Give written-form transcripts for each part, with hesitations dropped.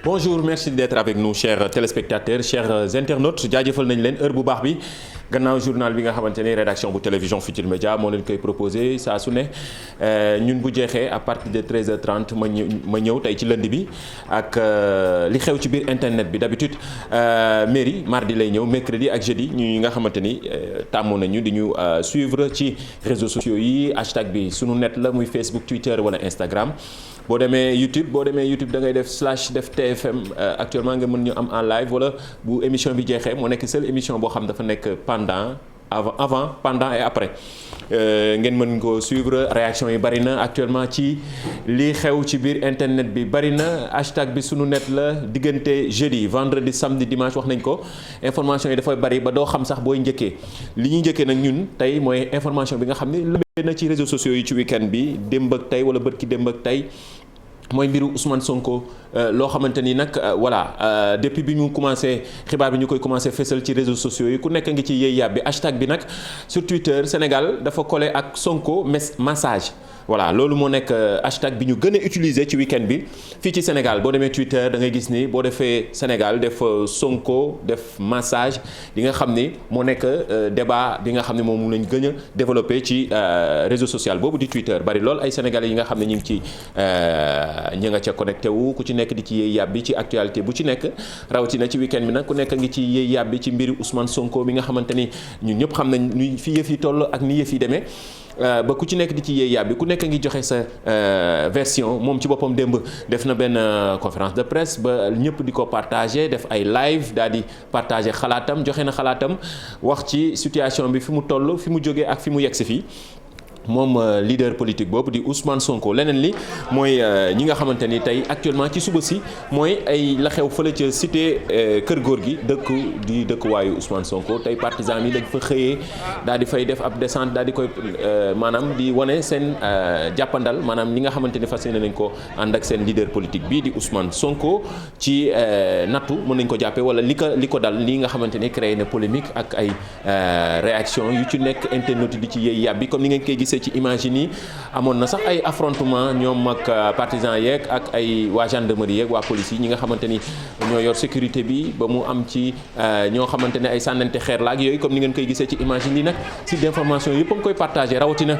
Bonjour, merci d'être avec nous chers téléspectateurs, chers internautes jaajëfal nañ leen heure bu baax bi gannaaw journal bi nga xamante ne rédaction bu télévision Futurs Médias moo leen koy proposé saa su ne ñun bu jeexee à partir de 13h30 ma ñëw tey ci lundi bi ak li xew ci biir internet bi d'habitude mairie mardi lay ñëw mercredi ak jeudi ñu nga xamante ni tàmm nañu di ñu suivre ci réseaux sociaux yi hashtag bi sunu net la muy Facebook Twitter wala Instagram. boo demee YouTube da ngay def TFM actuellement nga mën ñu am en live wala bu émission bi jeexee moo nekk seule émission boo xam dafa nekk avant pendant et après ngeen mën ko suivre réaction yi bari na actuellement ci lii xew ci biir internet bi bari na hashtag bi sunu net la diggante jeudi vendredi samedi dimanche wax nañ ko information yi dafay bari ba doo xam sax booy njëkkee li ñuy njëkkee nag ñun tey mooy information bi nga xam ne lëmbee na ci réseaux sociaux yi ci week-end bi démb ak tey wala bët ki démb ak tey mooy mbiru Ousmane Sonko loo xamante ni nag voilà depuis bi ñu commencé xibaar bi ñu koy commencé fésal ci réseaux sociaux yi ku nekk ngi ci yéey yàbbi hashtag bi nag sur Twitter Sénégal dafa collé ak Sonko massage voilà loolu moo nekk hashtag bi ñu gën a utiliser ci week-end bi fii ci Sénégal boo demee Twitter da ngay gis ni boo defee Sénégal def Sonko def massage li nga xam ni moo nekk débat bi nga xam ne moom lañ gën a développé ci réseau social boobu di Twitter bari lool ay sénégalais yi nga xam ne ñu ngi ci ñi nga ca connecté wu ku ci nekk di ci yéey yàbbi ci actualité bu ci nekk rawatina ci week-end bi nag ku nekk ngi ci yéey yàbbi ci mbiri Ousmane Sonko bi nga xamante ni ñun ñëpp xam nañ ni fi yëf yi toll ak ni yëf yi demee ba ku ci nekk di ci yéey yàbbi ku nekk ngi joxe sa version moom ci boppam démb def na benn conférence de presse ba ñëpp di ko partagé def ay live daal di partagé xalaatam joxe na xalaatam wax ci situation bi fi mu toll fi mu jógee ak fi mu yegg si fii moom leader politique boobu di Ousmane Sonko leneen li mooy ñi nga xamante ni tey actuellement ci suba si mooy ay la xew fële ca cité Kër Góor gi di dëkkuwaayu Ousmane Sonko tey partisans yi dañ fa xëyee daal di fay def ab descente daal di koy maanaam di wane seen jàppandal maanaam li nga xamante ni fas yéene nañ ko ànd ak seen leader politique bii di Ousmane Sonko ci nattu mën nañ ko jàppee wala li ko dal lii nga xamante ni créé na polémique ak ay réaction yu ci nekk internet di ci yéey yàbbi comme ni ngeen koy gisee ci image yi nii amoon na sax ay affrontement ñoom ak partisans yeeg ak ay waa gendarmerie yeeg waa police yi ñi nga xamante ni ñoo yor sécurité bi ba mu am ci ñoo xamante ne ay sànnante xeer la ak yooyu comme ni ngeen koy gisee ci image yi nii nag site d'information yëpp a ngi koy partagé rawatina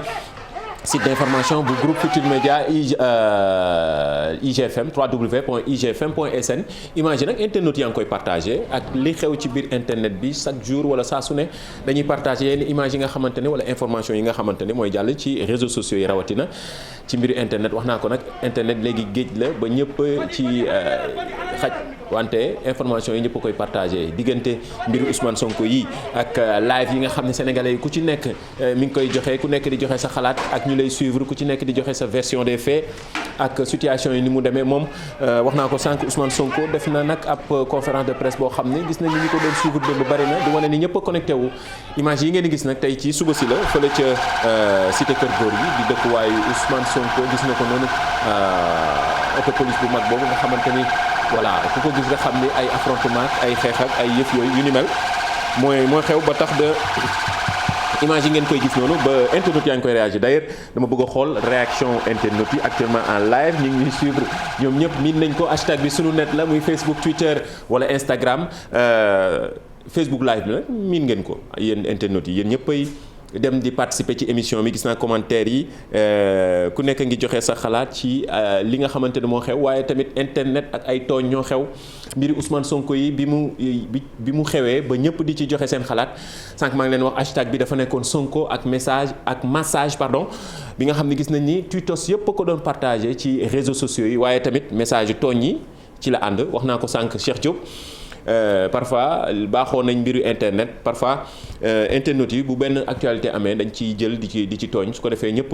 site d'information bu groupe Futurs Médias IGFM www.igfm.sn image yi nag internet yaa ngi koy partagé ak li xew ci biir internet bi chaque jour wala saa su ne dañuy partagé yenn image yi nga xamante ne wala information yi nga xamante ne mooy jàll ci réseaux sociaux yi rawatina ci mbiru internet wax naa ko nag internet léegi géej la ba ñëpp ci xaj wante information yi ñëpp a koy partagé diggante mbiru Ousmane Sonko yi ak live yi nga xam ne sénégalais yi ku ci nekk mi ngi koy joxe ku nekk di joxe sa xalaat ak ñu lay suivre ku ci nekk di joxe sa version des faits ak situation yi ni mu demee moom wax naa ko sànq Ousmane Sonko def na nag ab conférence de presse boo xam ne gis nañu ñu ko doon suivre démb bari na di wane ni ñëpp a connecté wu image yi ngeen di gis nag tey ci suba si la fële ca cité Kër Góor gi di dëkkuwaayu Ousmane Sonko gis na ko noonu auto police bu mag boobu nga xamante ni voilà ku ko gis nga xam ni ay affrontement ay xeex ak ay yëf yooyu yu ni mel mooy xew ba tax de image yi ngeen koy gis noonu ba internet yaa ngi koy réagir d'ailleurs dama bëgg a xool réaction internet yi actuellement en live ñu ngi ñuy suivre ñoom ñëpp miin nañ ko hashtag bi sunu net la muy Facebook Twitter wala Instagram Facebook live bi nag miin ngeen ko yéen internet yi yéen ñëpp ay dem di participer ci émission bi gis naa commentaire yi ku nekk ngi joxe sa xalaat ci li nga xamante ne moo xew waaye tamit internet ak ay tooñ ñoo xew mbiri Ousmane Sonko yi bi mu xewee ba ñëpp di ci joxe seen xalaat sànq maa ngi leen wax hashtag bi dafa nekkoon Sonko ak massage bi nga xam ne gis nañ ni tweetos yëpp a ko doon partagé ci réseaux sociaux yi waaye tamit message yu tooñ yi ci la ànd wax naa ko sànq Cheikh Diop. Parfois baaxoo nañ mbiru internet parfois internet yi bu benn actualité amee dañ ciy jël di ci tooñ su ko defee ñëpp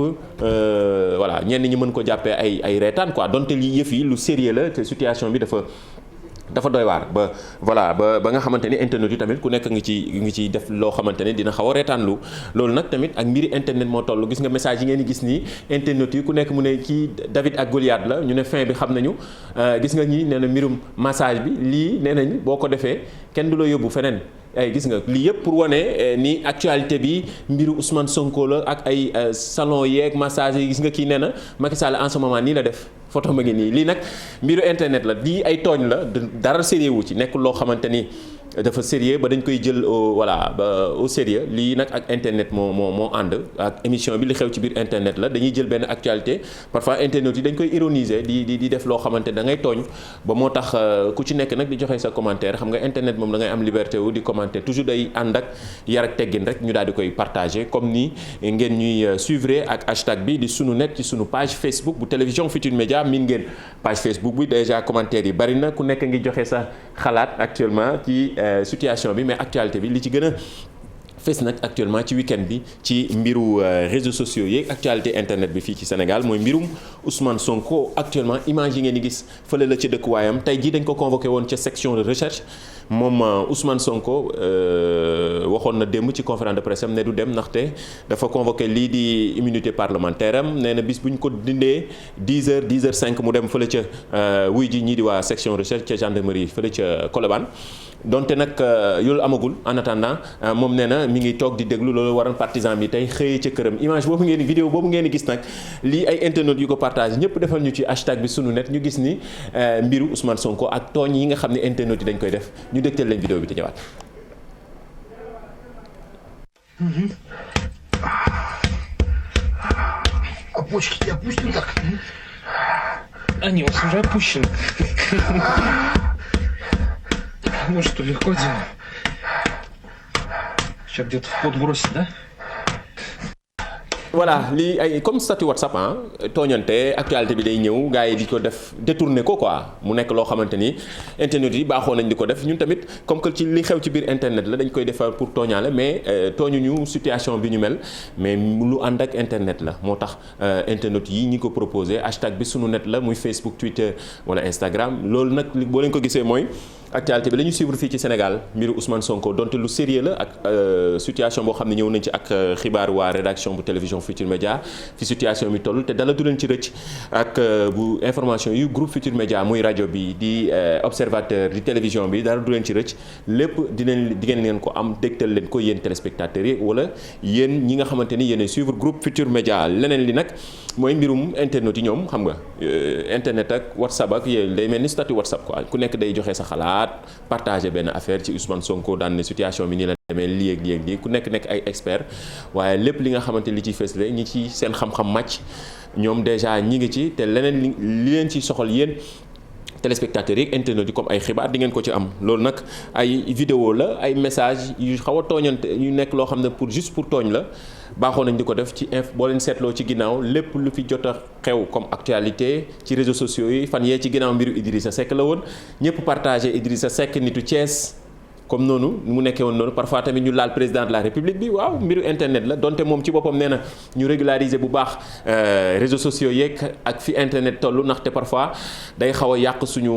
voilà ñenn ñi mën ko jàppee ay reetaan quoi donte li yëf yi lu sérieux la te situation bi dafa doy waar ba voilà ba nga xamante ni internet yi tamit ku nekk ngi ci def loo xamante ni dina xaw a reetaanlu loolu nag tamit ak mbiri internet moo toll gis nga message yi ngeen di gis nii internet yi ku nekk mu ne kii David ak Goliath la ñu ne fin bi xam nañu gis nga ñi nee na mbirum massage bi lii nee nañ boo ko defee kenn du la yóbbu feneen ay gis nga lii yëpp pour wane ni actualité bi mbiru Ousmane Sonko la ak ay salon yeeg massage yi gis nga kii nee na Macky Sall en ce moment nii la def photo ma ngi nii lii nag mbiru internet la lii ay tooñ la dara sérieux wu ci nekkul loo xamante ni dafa sérieux ba dañ koy jël voilà ba au sérieux lii nag ak internet moo ànd ak émission bi li xew ci biir internet la dañuy jël benn actualité parfois internet yi dañ koy ironiser di def loo xamante da ngay tooñ ba moo tax ku ci nekk nag di joxe sa commentaire xam nga internet moom da ngay am liberté wu di commenter toujours day ànd ak yar ak teggin rek ñu daal di koy partager comme ni ngeen ñuy suivre ak hashtag bi di sunu net ci sunu page Facebook bu télévision Futurs Médias min ngeen page Facebook bi déjà commentaire yi bari na ku nekk ngi joxe sa xalaat actuellement ci situation bi mais actualité bi li ci gën a fes nag actuellement ci week-end bi ci mbiru réseaux sociaux yeeg actualité internet bi fii ci Sénégal mooy mbirum Ousmane Sonko actuellement image yi ngeen di gis fële la ci dëkkuwaayam tey jii dañ ko convoqué woon ca section de recherche moom Ousmane Sonko waxoon na démb ci conférence de presse am ne du dem ndaxte dafa convoqué lii di immunité parlementaire am nee na bis bu ñu ko dindee 10h 10h05 mu dem fële ca wuy ji ñii di waa section recherche ca gendarmerie fële ca Colobane donte nag yoolu amagul en attendant moom nee na mi ngi toog di déglu loolu waral partisan bi tey xëyee ca këram image boobu ngeen di vidéo boobu ngeen di gis nag lii ay internautes yu ko partage ñëpp defal ñu ci hashtag bi sunu net ñu gis ni mbiru Ousmane Sonko ak tooñ yi nga xam ne internautes yi dañ koy def ñu dégtal leen vidéo bi te ñëwaat. А почки опустим так? Они у вас уже опущены. Ну что, легко дело. Сейчас где-то в пот бросить, да? voilà lii ay comme statut WhatsApp tooñante actualité bi day ñëw gars yi di ko def détourné ko quoi mu nekk loo xamante ni internet yi baaxoo nañ di ko def ñun tamit comme que ci li xew ci biir internet la dañ koy defar pour tooñaale mais tooñuñu situation bi ñu mel mais lu ànd ak internet la moo tax internet yi ñi ko proposé hashtag bi sunu net la muy Facebook Twitter wala Instagram loolu nag boo leen ko gisee mooy actualité bi la ñu suivre fii ci Sénégal mbiru Ousmane Sonko donte lu sérieux la ak situation boo xam ne ñëw nañ ci ak xibaar waa rédaction bu télévision Futurs Médias fi situation bi toll te dala du leen ci rëcc ak bu information yu groupe Futurs Médias muy rajo bi di observateur di télévision bi dara du leen ci rëcc lépp di ngeen leen ko am dégtal leen ko yéen téléspectateurs yi wala yéen ñi nga xamante ni yéen suivre groupe Futurs Médias leneen li nag mooy mbirum internet yi ñoom xam nga internet ak WhatsApp ak yooyu day mel ni statut WhatsApp quoi ku nekk day joxe sa xalaat partager benn affaire ci Ousmane Sonko daan ne situation bi nii la demee lii ak lii ku nekk ay expert waaye lépp li nga xamante li ci fës la ñi ci seen xam-xam màcc ñoom déjà ñi ngi ci te leneen li leen ci soxal yéen téléspectateurs yi internet yi comme ay xibaar di ngeen ko ci am loolu nag ay vidéo la ay message yu xaw a tooñante yu nekk loo xam ne pour juste pour tooñ la baaxoo nañ di ko def ci boo leen seetloo ci ginnaaw lépp lu fi jot a xew comme actualité ci réseaux sociaux yi fan yee ci ginnaaw mbiru Idrissa Seck la woon ñëpp partagé Idrissa Seck nitu Thiès comme noonu mu nekkee woon noonu parfois tamit ñu laal président de la république bi waaw mbiru internet la donte moom ci boppam nee na ñu régulariser bu baax réseaux sociaux yeeg ak fi internet toll ndaxte parfois day xaw a yàq suñu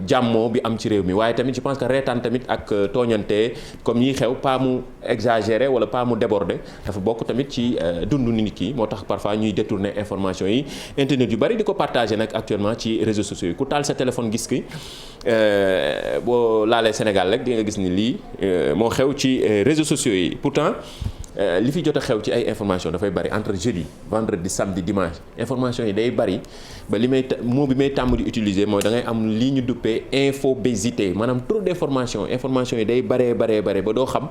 jàmmoo bi am ci réew mi waaye tamit je pense que reetaan tamit ak tooñante comme yi xew pas mu exagéré wala pas mu débordé dafa bokk tamit ci dundu nit ki moo tax parfois ñuy détourner information yi internet yu bari di ko partager nag actuellement ci réseaux sociaux yi ku taal sa téléphone gis ki boo laalee Sénégal rek di nga gis ni lii moo xew ci réseaux sociaux yi pourtant li fi jot a xew ci ay information dafay bari entre jeudi vendredi samedi dimanche information yi day bari ba li may mot bi may tàmm di utiliser mooy da ngay am lii ñu duppee infobésité maanaam trop d'information information yi day baree ba doo xam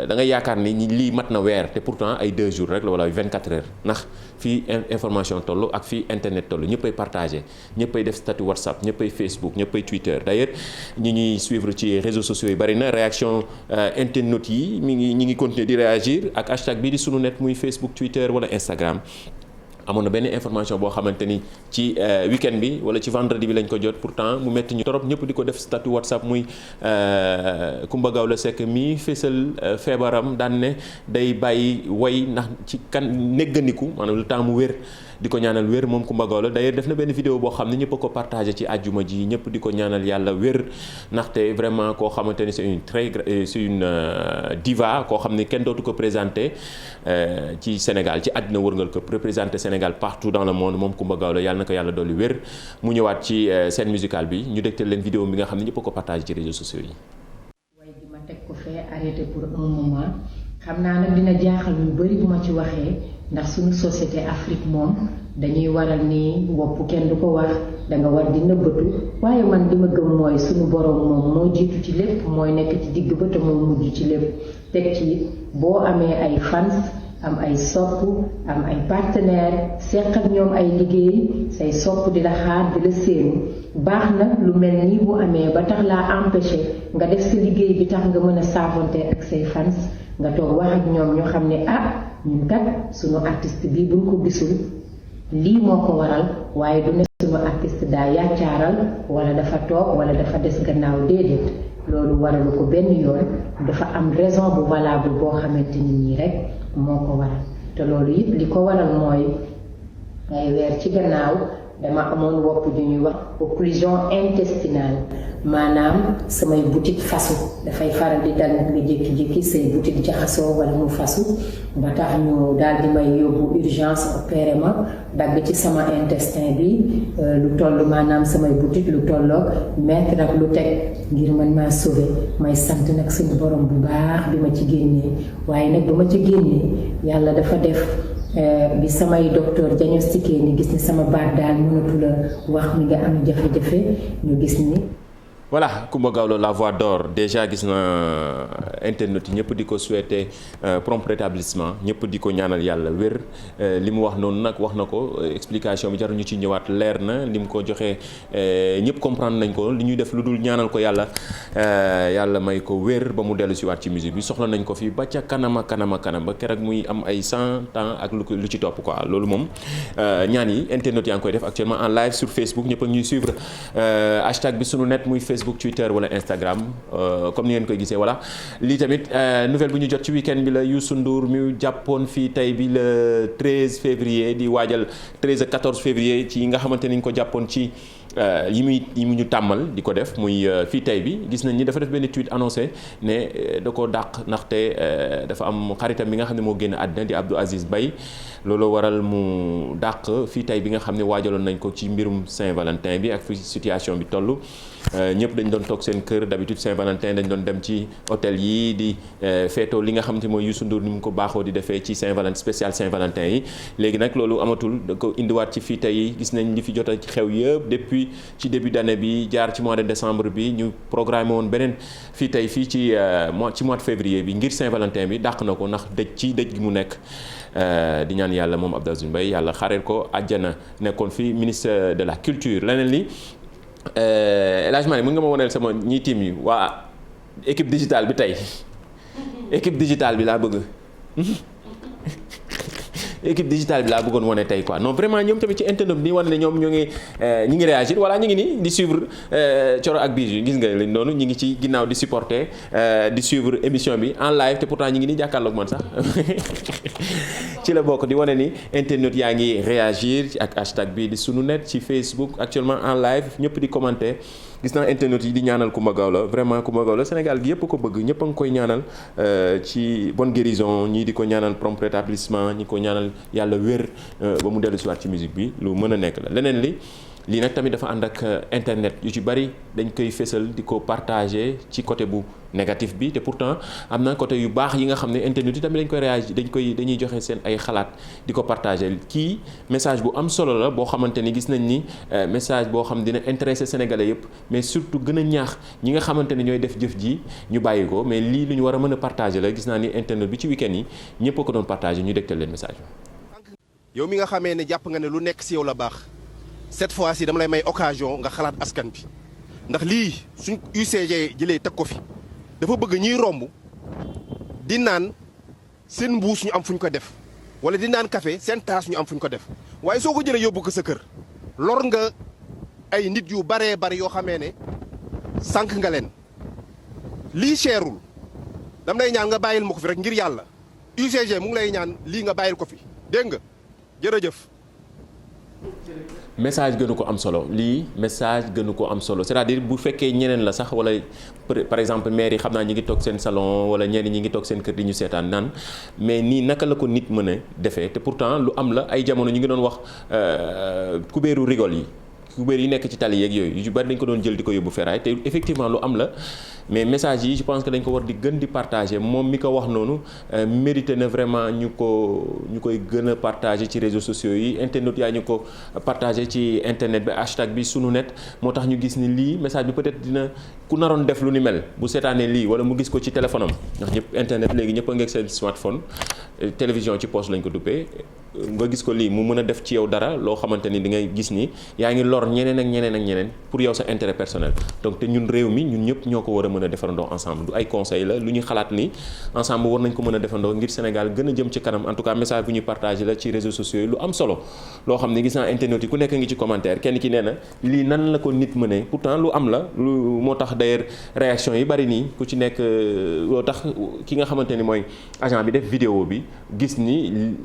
da ngay yaakaar ni lii mat na weer te pourtant ay 2 jours rek la wala 24 heures ndax fii information toll ak fii internet toll ñëppay partagé ñëppay def statut WhatsApp ñëppay Facebook ñëppay Twitter d'ailleurs ñi ñuy suivre ci réseaux sociaux yi bari na réaction internautes yi ñi ngi continuer di réagir ak hashtag bii di sunu net muy Facebook Twitter wala Instagram amoon na benn information boo xamante ni ci week-end bi wala ci vendredi bi lañ ko jot pourtant mu metti ñu torop ñëpp di ko def statut WhatsApp muy Coumba Gawlo Seck mi fésal feebaram daan ne day bàyyi way ndax ci kan néggandiku maanaam le temps mu wér di ko ñaanal wér moom Coumba Gawlo d'ailleurs def na benn vidéo boo xam ne ñëpp a ko partagé ci àjjuma ji ñëpp di ko ñaanal yàlla wér ndaxte vraiment koo xamante ni c'est une diva koo xam ne kenn dootu ko présenté ci Sénégal ci àddina wërngal ko représenté Sénégal partout dans le monde moom Coumba Gawlo yàlla na ko yàlla dolli wér mu ñëwaat ci scène musicale bi ñu dégtal leen vidéo bi nga xam ne ñëpp a ko partagé ci réseaux sociaux yi. waaye bi ma teg ko fee arrêté pour un moment xam naa nag dina jaaxal ñu bari bu ma ci waxee ndax suñu société Afrique moom dañuy waral ni wopp kenn du ko wax danga war di nëbbatu waaye man li ma gëm mooy suñu borom moom moo jiitu ci lépp mooy nekk ci digg ba te moo mujj ci lépp teg ci boo amee ay fans am ay sopp am ay partenaire seq ak ñoom ay liggéey say sopp di la xaar di la séenu baax na lu mel nii bu amee ba tax laa empêché nga def sa liggéey bi tax nga mën a saavonte ak say fans nga toog wax ak ñoom ñoo xam ne ñun kat sunu artiste bii buñ ko gisul lii moo ko waral waaye du ne sunu artiste daa yaacaaral wala dafa toog wala dafa des gannaaw déedéet loolu waralu ko benn yoon dafa am raison bu valable boo xamante ni nii rek moo ko waral te loolu it li ko waral mooy ay weer ci gannaaw dama amoon wopp ju ñuy wax occlusion intestinale maanaam samay butit fasu dafay faral di dal nag nga jékki-jékki say butit jaxasoo wala mu fasu ba tax ñu daal di may yóbbu urgence opéré ma dagg ci sama intestin bi lu toll maanaam samay butit lu tolloog mètre ak lu teg ngir mën maa sauver may sant nag suñu borom bu baax bi ma ci génnee waaye nag ba ma ci génnee yàlla dafa def bi samay docteur diagnostiqué ni gis ni sama baat daal mënatu la wax mi nga am jafe-jafe ñu gis ni voilà Coumba Gawlo la voix d'or déjà gis na internet yi ñëpp di ko souhaiter prompt rétablissement ñëpp di ko ñaanal yàlla wér li mu wax noonu nag wax na ko explication bi jaruñu ci ñëwaat leer na li mu ko joxee ñëpp comprendre nañ ko li ñuy def lu dul ñaanal ko yàlla yàlla may ko wér ba mu dellu si waat ci musique bi soxla nañ ko fi ba ca kanam ba keroog muy am ay 100 ans ak lu ci topp quoi loolu moom ñaan yi internet yaa ngi koy def actuellement en live sur Facebook ñëpp a ñuy suivre hashtag bi sunu net muy Facebook Twitter wala Instagram comme ni ngeen koy gisee voilà lii tamit nouvelle bu ñu jot ci week-end bi la Youssou Ndour mi jàppoon fii tey bi le 13 février di waajal 13 ak 14 février ci nga xamante ni ñu ko jàppoon ci yi mu ñu tàmmal di ko def muy fii tey bi gis nañ ni dafa def benn tweet annoncé ne da ko dàq ndaxte dafa am xaritam bi nga xam ne moo génn àddina di Abdou Aziz Baye loolu waral mu dàq fii tey bi nga xam ne waajaloon nañ ko ci mbirum Saint-Valentin bi ak fi situation bi toll ñëpp dañ doon toog seen kër d'habitude Saint-Valentin dañ doon dem ci hôtel yi di feetoo li nga xam ne mooy Youssou Ndour ni mu ko baaxoo di defee ci Saint-Valentin spécial Saint-Valentin yi léegi nag loolu amatul da ko indiwaat ci fii tey yi gis nañ li fi jot a ci xew yëpp depuis ci début d'année bi jaar ci mois de décembre bi ñu programmé woon beneen fii tey fii ci mois de février bi ngir Saint-Valentin bi dàq na ko ndax dëj gi mu nekk di ñaan yàlla moom Abdou Aziz Mbaye yàlla xareel ko àjjana nekkoon fi ministre de la culture leneen li El Hadj Malick mën nga ma woneel sama ñii team yi waa équipe digitale bi tey équipe digitale bi laa bëgg équipe digitale bi laa bëggoon wane tey quoi non vraiment ñoom tamit ci internet bi nii wane ne ñoom ñi ngi réagir voilà ñu ngi nii di suivre Thioro ak Bijou gis nga leen noonu ñu ngi ci ginnaaw di supporter di suivre émission bi en live te pourtant ñu ngi nii jàkkaarloog man sax ci la bokk di wane ni internet yaa ngi réagir ak hashtag bi di sunu net ci Facebook actuellement en live ñëpp di commenter gis naa internet yi di ñaanal Coumba Gawlo vraiment Coumba Gawlo Sénégal gi yëpp ko bëgg ñëpp a ngi koy ñaanal ci bonne guérison ñii di ko ñaanal prompt rétablissement ñi ko ñaanal yàlla wér ba mu dellu si waat ci musique bi lu mën a nekk la leneen lii nag tamit dafa ànd ak internet yu ci bari dañ koy fésal di ko partager ci côté bu négatif bi te pourtant am na côté yu baax yi nga xam ne internet yi tamit dañ koy réagir dañuy joxe seen ay xalaat di ko partager kii message bu am solo la boo xamante ni gis nañ ni message boo xam dina intéresser sénégalais yëpp mais surtout gën a ñaax ñi nga xamante ne ñooy def jëf ji ñu bàyyi ko mais lii lu ñu war a mën a partager la gis naa ni internet bi ci week-end yi ñëpp a ko doon partager ñu dégtal leen message bi. yow mi nga xamee ne jàpp nga ne lu nekk ci yow la baax cette fois-ci dama lay may occasion nga xalaat askan bi ndax lii suñ UCG jëlee teg ko fi dafa bëgg ñiy romb di naan seen mbuus ñu am fu ñu ko def wala di naan café seen taas ñu am fu ñu ko def waaye soo ko jëlee yóbbu ko sa kër lor nga ay nit yu baree bari yoo xamee ne sànq nga leen lii cherul dama lay ñaan nga bàyyil ma ko fi rek ngir yàlla UCG mu ngi lay ñaan lii nga bàyyil ko fi dégg nga jërëjëf. message gënu ko am solo lii message gënu ko am solo c'est-à-dire bu fekkee ñeneen la sax wala par exemple maire yi xam naa ñi ngi toog seen salon wala ñenn ñi ngi toog seen kër di ñu seetaan naan mais nii naka la ko nit mën a defee te pourtant lu am la ay jamono ñu ngi doon wax kubéeru rigole yi kubéer yi nekk ci tali yeeg yooyu yu bari dañ ko doon jël di ko yóbbu ferraille te effectivement lu am la mais message yi je pense que dañ ko war di gën di partager moom mi ko wax noonu mérité na vraiment ñu koy gën a partager ci réseaux sociaux yi internet yaa ñu ko partager ci internet bi hashtag bi sunu net moo tax ñu gis ni lii message bi peut-être dina ku naroon def lu ni mel bu seetaanee lii wala mu gis ko ci téléphone am ndax ñëpp internet léegi ñëpp a ngeeg seen smartphone télévision ci poche lañ ko duppee nga gis ko lii mu mën a def ci yow dara loo xamante ni di ngay gis ni yaa ngi lor ñeneen ak ñeneen ak ñeneen pour yow sa intérêt personnel donc te ñun réew mi ñun ñëpp ñoo ko war a mën a defandoo ensemble du ay conseil la lu ñu xalaat ni ensemble war nañ ko mën a defandoo ngir Sénégal gën a jëm ci kanam en tout cas message bu ñuy partagé la ci réseaux sociaux yi lu am solo loo xam ne gis naa internet yi ku nekk ngi ci commentaire kenn ki nee na lii nan la ko nit mënee pourtant lu am la lu moo tax d'ailleurs réaction yi bari nii ku ci nekk loo tax ki nga xamante ni mooy agent bi def vidéo bi gis ni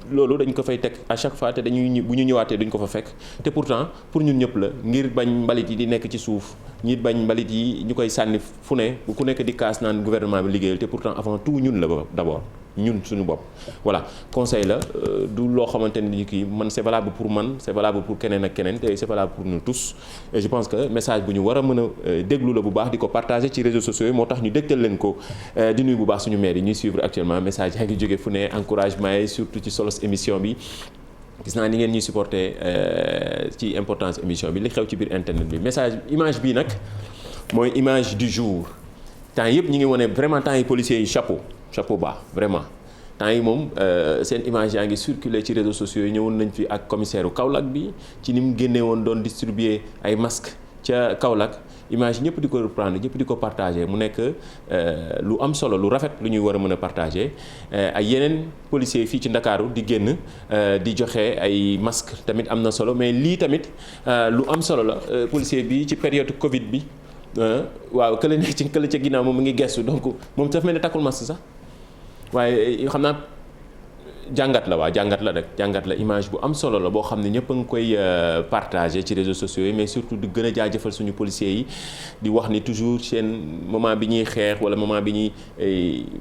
loolu dañ ko fay teg à chaque fois te dañuy bu ñu ñëwaatee duñ ko fa fekk te pourtant pour ñun ñëpp la ngir bañ mbalit yi di nekk ci suuf ñi bañ mbalit yi ñu koy sànni fu ne bu ku nekk di kaas naan gouvernement bi liggéeyal te pourtant avant tout ñun la d'abord ñun suñu bopp. voilà conseil la du loo xamante ni kii man c'est valable pour man c'est valable pour keneen ak keneen te c'est valable pour nous tous et je pense que message bu ñu war a mën a déglu la bu baax di ko partager ci réseaux sociaux yi moo tax ñu dégtal leen ko di nuyu bu baax suñu maire yi ñuy suivre actuellement message yaa ngi jóge fu ne encouragement yi surtout ci solos émission bi. gis naa ni ngeen ñuy supporter ci importance émission bi li xew ci biir internet bi message image bii nag mooy image du jour temps yëpp ñi ngi wone vraiment temps yi policiers yi chapeau bas vraiment temps yi moom seen image yaa ngi circuler ci réseaux sociaux yi ñëwoon nañ fi ak commissaire u Kaolack bi ci ni mu génnee woon doon distribuer ay masques ca Kaolack image ñëpp di ko reprendre ñëpp di ko partager mu nekk lu am solo lu rafet lu ñuy war a mën a partager ay yeneen policiers fii ci Ndakaaru di génn di joxe ay masques tamit am na solo mais lii tamit lu am solo la policier bi ci période Covid bi waaw kële nekk ci kële ca ginnaaw moom mu ngi gestu donc moom dafa mel ne takkul masque sax waaye xam naa jàngat la rek jàngat la image bu am solo la boo xam ne ñëpp a ngi koy partager ci réseaux sociaux yi mais surtout di gën a jaajëfal suñu policiers yi di wax ni toujours seen moment bi ñuy xeex wala moment bi ñuy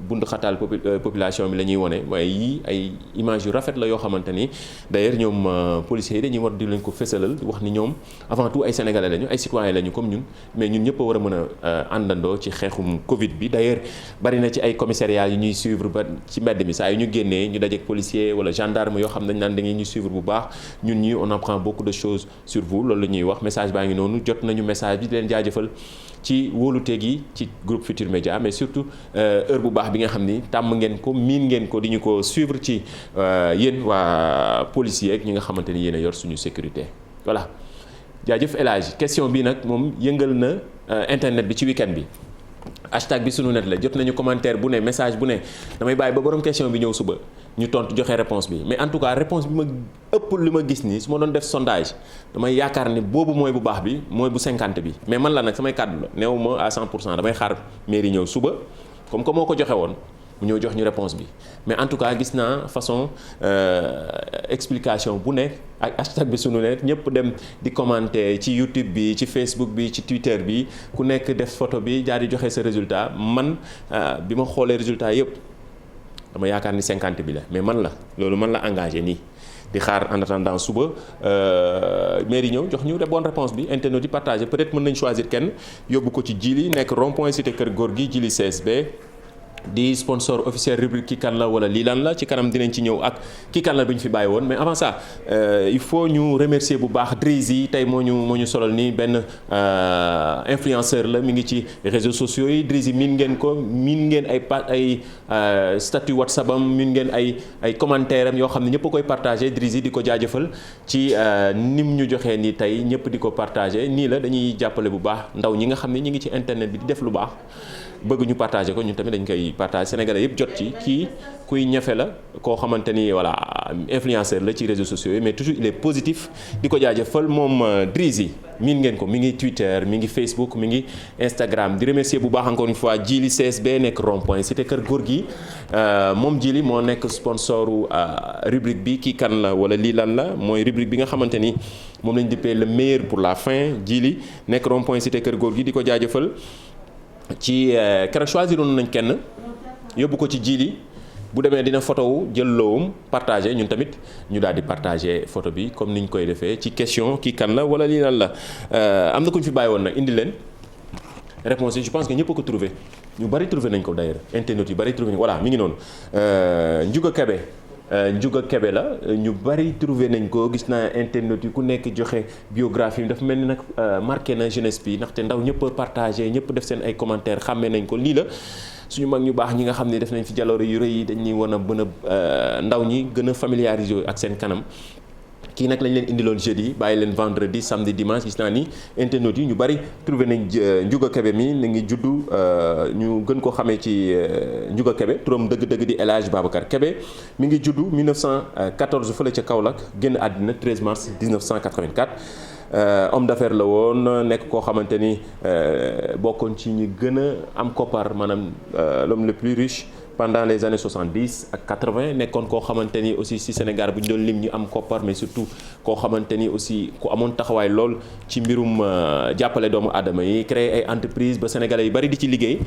bund xataal population bi la ñuy wone waaye yii ay image yu rafet la yoo xamante ni d'ailleurs ñoom policiers yi dañuy war di leen ko fësalal di wax ni ñoom avant tout ay sénégalais lañu ay citoyens lañu comme ñun mais ñun ñëpp a war a mën a àndandoo ci xeexum Covid bi d'ailleurs bari na ci ay commissariats yu ñuy suivre ba ci mbedd mi saa yu ñu génnee ñu dajeek policier wala gendarme yoo xam nañ naan da ngeen ñu suivre bu baax ñun ñi on apprend beaucoup de choses sur vous loolu la ñuy wax message baa ngi noonu jot nañu message bi di leen jaajëfal ci wóolute gi ci groupe Futurs Médias mais surtout heure bu baax bi nga xam ni tàmm ngeen ko miin ngeen ko di ñu ko suivre ci yéen waa policier ak ñi nga xamante ni yéen a yor suñu sécurité voilà jaajëf El Hadj question bi nag moom yëngal na internet bi ci week-end bi hashtag bi sunu net la jot nañu commentaire bu ne message bu ne damay bàyyi ba borom question bi ñëw suba ñu tontu joxe réponse bi mais en tout cas réponse bi ma ëpp li ma gis nii su ma doon def sondage damay yaakaar ni boobu mooy bu baax bi mooy bu 50 bi mais man la nag samay kàddu la néew ma à 100% damay xaar mairie ñëw suba comme que moo ko joxe woon mu ñëw jox ñu réponse bi mais en tout cas gis naa façon explication bu nekk ak hashtag bi sunu net ñëpp dem di commenter ci YouTube bi ci Facebook bi ci Twitter bi ku nekk def photo bi jaar di joxe sa résultat man bi ma xoolee résultat yëpp dama yaakaar ni 50 bi la mais man la loolu man la engagé nii di xaar en attendant suba mairie ñëw jox ñu bonne réponse bi internet yi partagé peut-être mën nañ choisir kenn yóbbu ko ci Jili nekk rond-point cité Kër Gorgui Jili CSB di sponsor officiel rubrique Kii Kan La wala lii lan la ci kanam dinañ ci ñëw ak Kii Kan La bi ñu fi bàyyi woon mais avant ça il faut ñu remercier bu baax Drizzy tey moo ñu solal nii benn influenceur la mi ngi ci réseaux sociaux yi Drizzy miin ngeen ko miin ngeen ay statut WhatsApp am miin ngeen ay commentaire am yoo xam ne ñëpp a koy partagé Drizzy di ko jaajëfal ci nim ñu joxee nii tey ñëpp di ko partagé nii la dañuy jàppale bu baax ndaw ñi nga xam ne ñi ngi ci internet bi di def lu baax bëgg ñu partagé ko ñun tamit dañ koy partage sénégalais yëpp jot ci kii kuy ñafe la koo xamante ni voilà influenceur la ci réseaux sociaux yi mais toujours il est positif di ko jaajëfal moom Drizzy miin ngeen ko mi ngi Twitter mi ngi Facebook mi ngi Instagram di remercier bu baax encore une fois Djily CSB nekk rond-point cité Kër Gorgui moom Djily moo nekk sponsoru rubrique bi kii kan la wala lii lan la mooy rubrique bi nga xamante ni moom lañ dippee le meilleur pour la fin Djily nekk rond-point cité Kër Gorgui di ko jaajëfal ci keroog choisiroon nañ kenn yóbbu ko ci Djily bu demee dina photo wu jël loowum partagé ñun tamit ñu daal di partagé photo bi comme ni ñu koy defee ci question kii kan la wala lii lan la am na ku ñu fi bàyyi woon nag indi leen réponse yi je pense que ñëpp a ko trouvé ñu bari trouvé nañ ko d'ailleurs internet yu bari trouvé nañ voilà mi ngi noonu Ndiouga Kébé la ñu bari trouvé nañ ko gis naa internet yi ku nekk joxe biographie dafa mel ni nag marqué na jeunesse bi ndaxte ndaw ñëpp a partagé ñëpp def seen ay commentaires xàmmee nañ ko lii la suñu mag ñu baax ñi nga xam ne def nañ fi jaloore yu rëy yi dañuy wan a bën a ndaw ñi gën a familiariser ak seen kanam kii nag lañ leen indiloon jeudi bàyyi leen vendredi samedi dimanche gis naa ni internautes yi ñu bari trouvé nañ Ndiouga Kébé mi ngi juddu ñu gën ko xamee ci Ndiouga Kébé turam dëgg-dëgg di El Hadj Babacar Kébé mi ngi juddu 1914 fële ca Kaolack génn àddina 13 mars 1984 homme d'affaires la woon nekk koo xamante ni bokkoon ci ñi gën a am koppar maanaam l'homme le plus riche pendant les années 70 ak 80 nekkoon koo xamante ni aussi si Sénégal bu ñu doon lim ñu am koppar mais surtout koo xamante ni aussi ku amoon taxawaay lool ci mbirum jàppale doomu aadama yi créer ay entreprise ba sénégalais yu bari di ci liggéey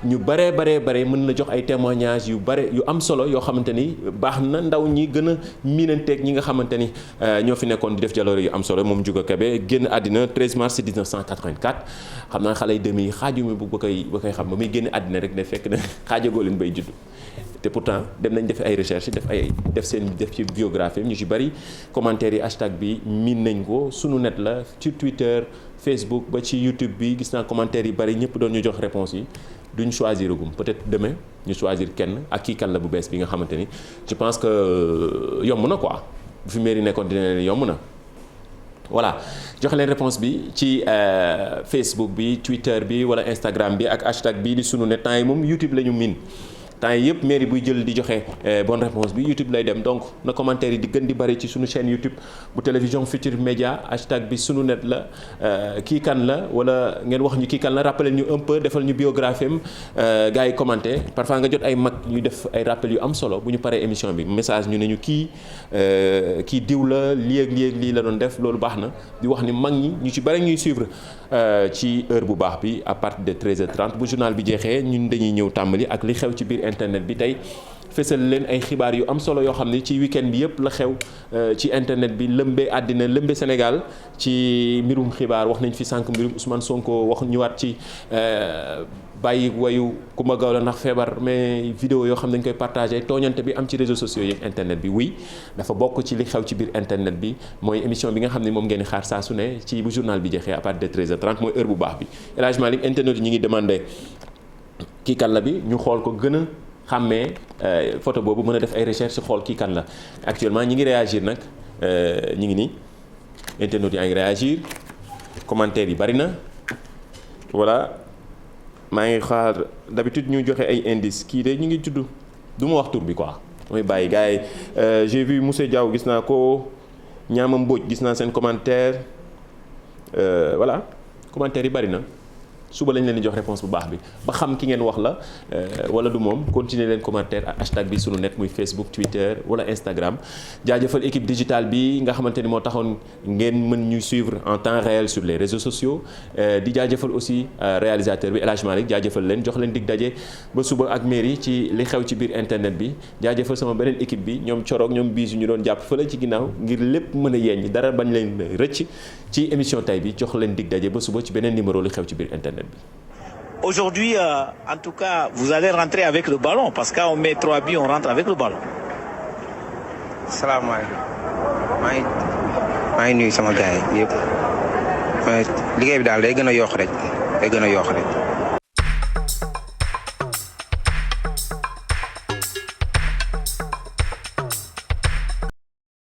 ñu bare mën la jox ay témoignages yu bare yu am solo yoo xamante ni baax na ndaw ñi gën a miinanteeg ñi nga xamante ni ñoo fi nekkoon di def jaloore yu am solo moom Ndiouga Kébé génn àddina 13 mars 1984 xam naa xale yi dem yi xaaju mi ba koy xam ba muy génn àddina rek ne fekk na xaajagoo leen bay judd te pourtant dem nañ def ay recherche def ci biographie ñu ci bari commentaires yi hashtag bi miin nañ ko sunu net la ci Twitter Facebook ba ci YouTube bi gis naa commentaires yi bari ñëpp doon ñu jox réponse yi duñ choisir gum peut-être demain ñu choisir kenn ak kii kan la bu bees bi nga xamante ni je pense que yomb na quoi bu fi mairie nekkoon dina leen yomb na. voilà joxe leen réponse bi ci Facebook bi Twitter bi wala Instagram bi ak hashtag bi di sunu net temps yi moom YouTube la ñu miin. temps yi yëpp mairie buy jël di joxe bonne réponse bi YouTube lay dem donc na commentaire yi di gën di bari ci sunu chaîne YouTube bu télévision Futurs Médias hashtag bi sunu net la kii kan la wala ngeen wax ñu kii kan la rappeler ñu un peu defal ñu biographie am gars yi commenté parfois nga jot ay mag ñu def ay rappel yu am solo bu ñu paree émission bi message ñu ne ñu kii diw la lii la doon def loolu baax na di wax ni mag ñi ñu ci bari ñuy suivre ci heure bu baax bi à partir de 13h30 bu journal bi jeexee ñun dañuy ñëw tàmbali ak li xew ci biir internet bi tey fësal leen ay xibaar yu am solo yoo xam ne ci week-end bi yëpp la xew ci internet bi lëmbe àddina lëmbe Sénégal ci mbirum xibaar wax nañ fi sànq mbirum Ousmane Sonko wax ñëwaat ci bàyyi wayu Coumba Gawlo ndax feebar mais vidéo yoo xam ne dañ koy partagé tooñante bi am ci réseaux sociaux yi ak internet bi oui dafa bokk ci li xew ci biir internet bi mooy émission bi nga xam ne moom ngeen di xaar saa su ne ci bu journal bi jeexee à partir de 13h30 mooy heure bu baax bi El Hadj Malick internet yi ñu ngi demandé kii kan la bi ñu xool ko gën a xàmmee photo boobu mën a def ay recherche xool kii kan la actuellement ñi ngi réagir nag ñi ngi nii internet yaa ngi réagir commentaires yi bari na voilà maa ngi xaar d'habitude ñu joxe ay indices kii de ñu ngi tudd du ma wax tur bi quoi mooy bàyyi gars yi j'ai vu Moussa Diaw gis naa ko Ñaama Mbodj gis naa seen commentaire voilà commentaires yi bari na suba lañ leen di jox réponse bu baax bi ba xam ki ngeen wax la wala du moom continuer leen commentaire ak hashtag bi sunu net muy Facebook Twitter wala Instagram jaajëfal équipe digitale bi nga xamante ni moo taxoon ngeen mën ñu suivre en temps réel sur les réseaux sociaux di jaajëfal aussi réalisateur bi El Hadj Malick jaajëfal leen jox leen dig daje ba suba ak mairie ci li xew ci biir internet bi jaajëfal sama beneen équipe bi ñoom Coroog ñoom Bisu ñu doon jàpp fële ci ginnaaw ngir lépp mën a yeeñ dara bañ leen rëcc ci émission tay bi jox leen dig daje ba suba ci beneen numéro li xew ci biir internet. Aujourd'hui, en tout cas, vous allez rentrer avec le ballon parce qu'on met 3 buts, on rentre avec le ballon. salaamaaleykum maa ngi nuyu sama gars yi yëpp liggéey bi daal day gën a yokk rek